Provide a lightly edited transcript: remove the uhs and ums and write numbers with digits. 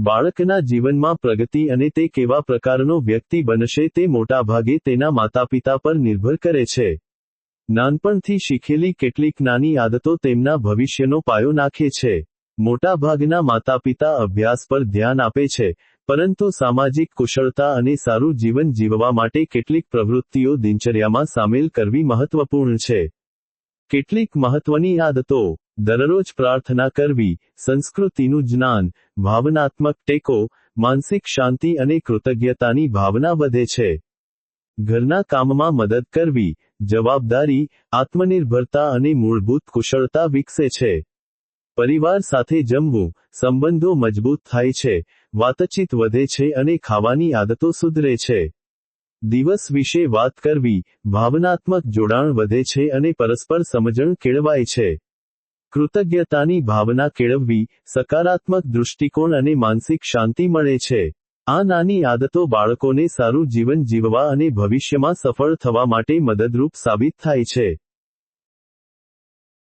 બાળકના જીવનમાં પ્રગતિ અને તે કેવા પ્રકારનો વ્યક્તિ બનશે તે મોટાભાગે તેના માતાપિતા પર નિર્ભર કરે છે. નાનપણથી શીખેલી કેટલીક નાની આદતો તેમના ભવિષ્યનો પાયો નાખે છે. મોટાભાગના માતાપિતા અભ્યાસ પર ધ્યાન આપે છે, પરંતુ સામાજિક કુશળતા અને સારું જીવન જીવવા માટે કેટલીક પ્રવૃત્તિઓ દિનચર્યામાં સામેલ કરવી મહત્વપૂર્ણ છે. કેટલીક મહત્વની આદતો: દરરોજ પ્રાર્થના કરવી, સંસ્કૃતિનું જ્ઞાન, ભાવનાત્મક ટેકો, માનસિક શાંતિ અને કૃતજ્ઞતાની ભાવના વધે છે. ઘરના કામમાં મદદ કરવી, જવાબદારી, આત્મનિર્ભરતા અને મૂળભૂત કુશળતા વિકસે છે. પરિવાર સાથે જમવું, સંબંધો મજબૂત થાય છે, વાતચીત વધે છે અને ખાવાની આદતો સુધરે છે. દિવસ વિશે વાત કરવી, ભાવનાત્મક જોડાણ વધે છે અને પરસ્પર સમજણ કેળવાય છે. કૃતજ્ઞતાની ભાવના કેળવવી, સકારાત્મક દૃષ્ટિકોણ અને માનસિક શાંતિ મળે છે. આ નાની આદતો બાળકોને સારું જીવન જીવવા અને ભવિષ્યમાં સફળ થવા માટે મદદરૂપ સાબિત થાય છે.